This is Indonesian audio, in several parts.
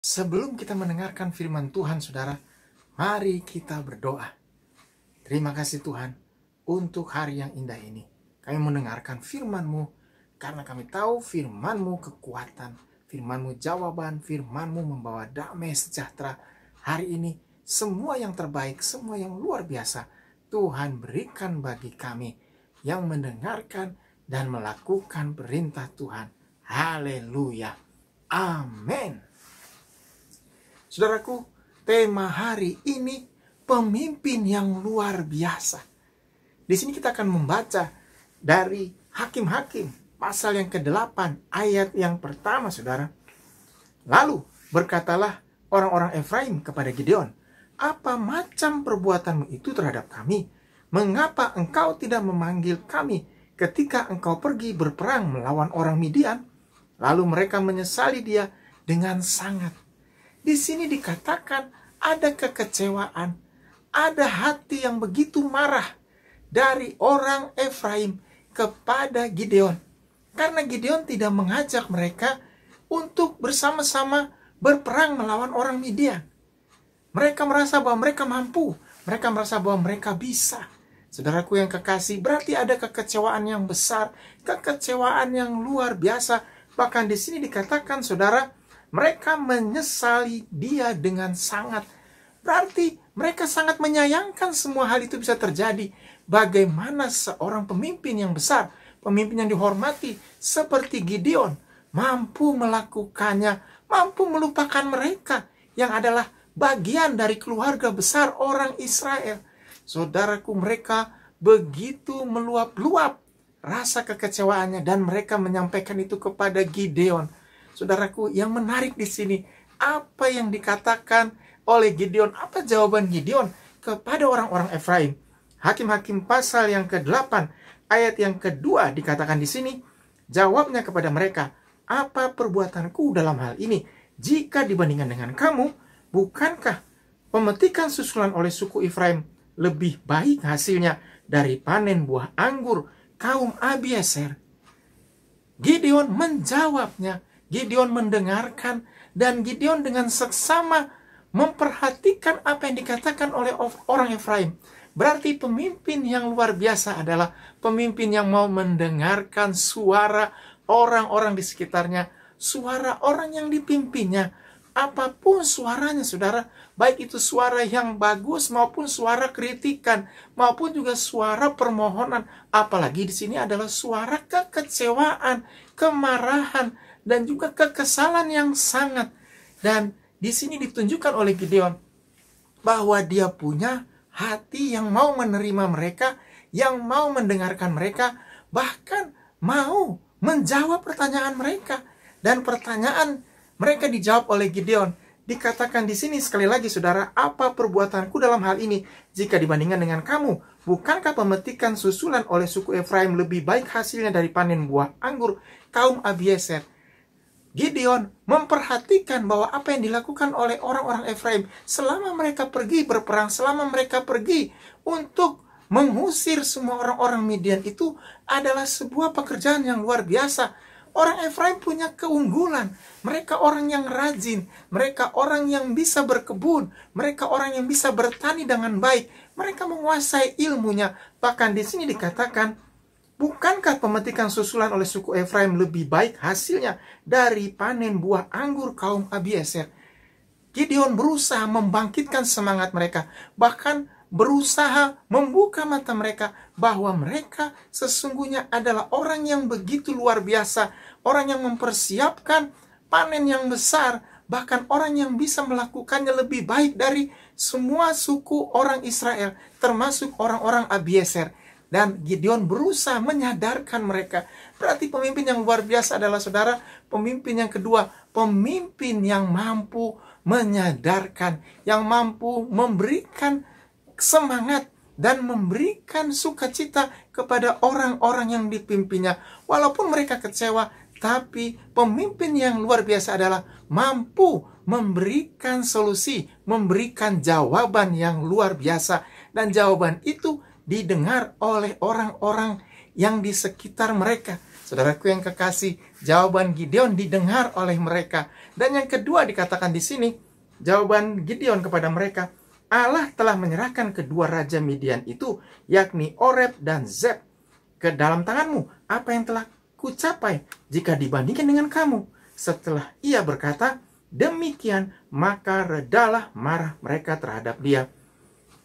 Sebelum kita mendengarkan firman Tuhan, saudara, mari kita berdoa. Terima kasih Tuhan untuk hari yang indah ini. Kami mendengarkan firman-Mu karena kami tahu firman-Mu kekuatan, firman-Mu jawaban, firman-Mu membawa damai sejahtera. Hari ini semua yang terbaik, semua yang luar biasa Tuhan berikan bagi kami yang mendengarkan dan melakukan perintah Tuhan. Haleluya. Amin. Saudaraku, tema hari ini pemimpin yang luar biasa. Di sini kita akan membaca dari Hakim-Hakim pasal yang ke-8 ayat yang pertama, saudara. Lalu berkatalah orang-orang Efraim kepada Gideon, "Apa macam perbuatanmu itu terhadap kami? Mengapa engkau tidak memanggil kami ketika engkau pergi berperang melawan orang Midian?" Lalu mereka menyesali dia dengan sangat. Di sini dikatakan ada kekecewaan, ada hati yang begitu marah dari orang Efraim kepada Gideon. Karena Gideon tidak mengajak mereka untuk bersama-sama berperang melawan orang Midian. Mereka merasa bahwa mereka mampu, mereka merasa bahwa mereka bisa. Saudaraku yang kekasih, berarti ada kekecewaan yang besar, kekecewaan yang luar biasa. Bahkan di sini dikatakan, saudara, mereka menyesali dia dengan sangat. Berarti mereka sangat menyayangkan semua hal itu bisa terjadi. Bagaimana seorang pemimpin yang besar, pemimpin yang dihormati seperti Gideon, mampu melakukannya, mampu melupakan mereka yang adalah bagian dari keluarga besar orang Israel. Saudaraku, mereka begitu meluap-luap rasa kekecewaannya dan mereka menyampaikan itu kepada Gideon. Saudaraku, yang menarik di sini, apa yang dikatakan oleh Gideon, apa jawaban Gideon kepada orang-orang Efraim? Hakim-Hakim pasal yang ke-8 ayat yang kedua dikatakan di sini, jawabnya kepada mereka, "Apa perbuatanku dalam hal ini? Jika dibandingkan dengan kamu, bukankah pemetikan susulan oleh suku Efraim lebih baik hasilnya dari panen buah anggur kaum Abieser?" Gideon menjawabnya, Gideon mendengarkan, dan Gideon dengan seksama memperhatikan apa yang dikatakan oleh orang Efraim. Berarti pemimpin yang luar biasa adalah pemimpin yang mau mendengarkan suara orang-orang di sekitarnya, suara orang yang dipimpinnya. Apapun suaranya, saudara, baik itu suara yang bagus maupun suara kritikan, maupun juga suara permohonan. Apalagi di sini adalah suara kekecewaan, kemarahan, dan juga kekesalan yang sangat. Dan di sini ditunjukkan oleh Gideon bahwa dia punya hati yang mau menerima mereka, yang mau mendengarkan mereka, bahkan mau menjawab pertanyaan mereka. Dan pertanyaan mereka dijawab oleh Gideon. Dikatakan di sini sekali lagi, saudara, "Apa perbuatanku dalam hal ini? Jika dibandingkan dengan kamu, bukankah pemetikan susulan oleh suku Efraim lebih baik hasilnya dari panen buah anggur kaum Abieser?" Gideon memperhatikan bahwa apa yang dilakukan oleh orang-orang Efraim selama mereka pergi berperang, selama mereka pergi untuk mengusir semua orang-orang Midian itu adalah sebuah pekerjaan yang luar biasa. Orang Efraim punya keunggulan. Mereka orang yang rajin, mereka orang yang bisa berkebun, mereka orang yang bisa bertani dengan baik. Mereka menguasai ilmunya. Bahkan di sini dikatakan, bukankah pemetikan susulan oleh suku Efraim lebih baik hasilnya dari panen buah anggur kaum Abieser? Gideon berusaha membangkitkan semangat mereka, bahkan berusaha membuka mata mereka bahwa mereka sesungguhnya adalah orang yang begitu luar biasa, orang yang mempersiapkan panen yang besar, bahkan orang yang bisa melakukannya lebih baik dari semua suku orang Israel, termasuk orang-orang Abieser. Dan Gideon berusaha menyadarkan mereka. Berarti pemimpin yang luar biasa adalah, saudara, pemimpin yang kedua, pemimpin yang mampu menyadarkan, yang mampu memberikan semangat dan memberikan sukacita kepada orang-orang yang dipimpinnya. Walaupun mereka kecewa, tapi pemimpin yang luar biasa adalah mampu memberikan solusi, memberikan jawaban yang luar biasa. Dan jawaban itu didengar oleh orang-orang yang di sekitar mereka. Saudaraku yang kekasih, jawaban Gideon didengar oleh mereka. Dan yang kedua dikatakan di sini, jawaban Gideon kepada mereka, Allah telah menyerahkan kedua raja Midian itu, yakni Oreb dan Zeb, ke dalam tanganmu. Apa yang telah kucapai jika dibandingkan dengan kamu? Setelah ia berkata demikian, maka redalah marah mereka terhadap dia.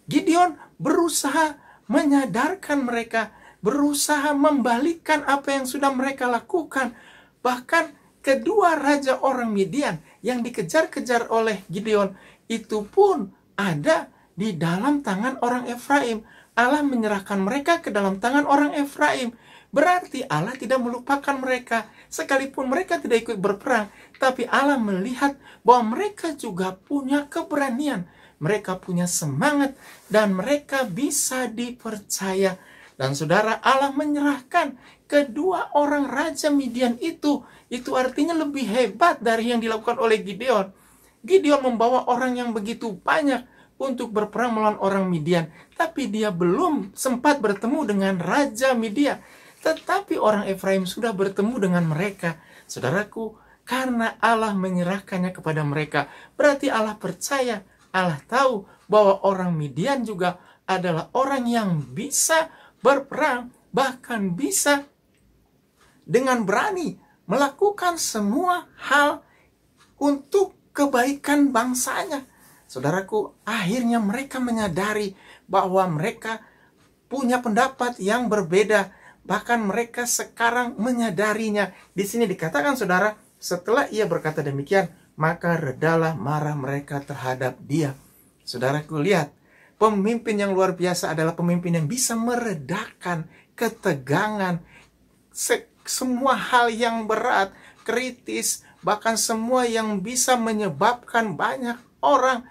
Gideon berusaha menyadarkan mereka, berusaha membalikkan apa yang sudah mereka lakukan. Bahkan kedua raja orang Midian yang dikejar-kejar oleh Gideon itu pun ada di dalam tangan orang Efraim. Allah menyerahkan mereka ke dalam tangan orang Efraim. Berarti Allah tidak melupakan mereka. Sekalipun mereka tidak ikut berperang, tapi Allah melihat bahwa mereka juga punya keberanian. Mereka punya semangat dan mereka bisa dipercaya. Dan saudara, Allah menyerahkan kedua orang raja Midian itu. Itu artinya lebih hebat dari yang dilakukan oleh Gideon. Gideon membawa orang yang begitu banyak untuk berperang melawan orang Midian. Tapi dia belum sempat bertemu dengan raja Midian. Tetapi orang Efraim sudah bertemu dengan mereka. Saudaraku, karena Allah menyerahkannya kepada mereka, berarti Allah percaya. Allah tahu bahwa orang Midian juga adalah orang yang bisa berperang, bahkan bisa dengan berani melakukan semua hal untuk kebaikan bangsanya. Saudaraku, akhirnya mereka menyadari bahwa mereka punya pendapat yang berbeda. Bahkan mereka sekarang menyadarinya. Di sini dikatakan, saudara, setelah ia berkata demikian, maka redalah marah mereka terhadap dia. Saudaraku, lihat, pemimpin yang luar biasa adalah pemimpin yang bisa meredakan ketegangan, semua hal yang berat, kritis, bahkan semua yang bisa menyebabkan banyak orang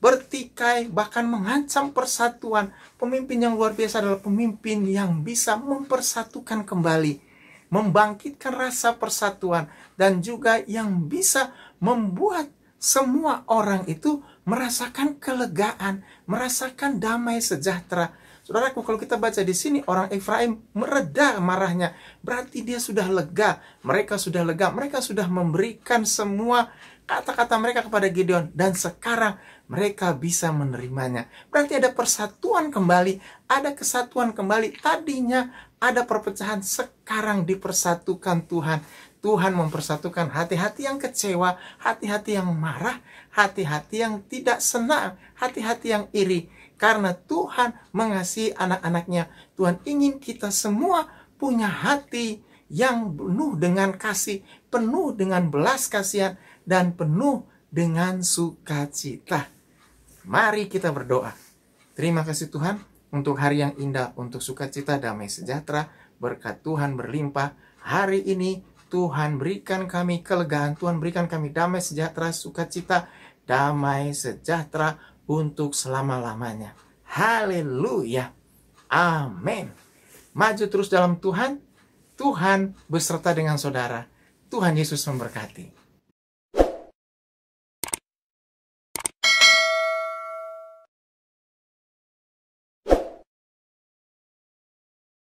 bertikai, bahkan mengancam persatuan. Pemimpin yang luar biasa adalah pemimpin yang bisa mempersatukan kembali, membangkitkan rasa persatuan, dan juga yang bisa membuat semua orang itu merasakan kelegaan, merasakan damai sejahtera. Saudaraku, kalau kita baca di sini, orang Efraim mereda marahnya, berarti dia sudah lega. Mereka sudah lega, mereka sudah memberikan semua kata-kata mereka kepada Gideon, dan sekarang mereka bisa menerimanya. Berarti ada persatuan kembali, ada kesatuan kembali. Tadinya ada perpecahan, sekarang dipersatukan Tuhan. Tuhan mempersatukan hati-hati yang kecewa, hati-hati yang marah, hati-hati yang tidak senang, hati-hati yang iri. Karena Tuhan mengasihi anak-anaknya. Tuhan ingin kita semua punya hati yang penuh dengan kasih, penuh dengan belas kasihan, dan penuh dengan sukacita. Mari kita berdoa. Terima kasih Tuhan untuk hari yang indah, untuk sukacita, damai sejahtera, berkat Tuhan berlimpah. Hari ini Tuhan berikan kami kelegaan, Tuhan berikan kami damai sejahtera, sukacita, damai sejahtera untuk selama-lamanya. Haleluya. Amin. Maju terus dalam Tuhan. Tuhan beserta dengan saudara. Tuhan Yesus memberkati.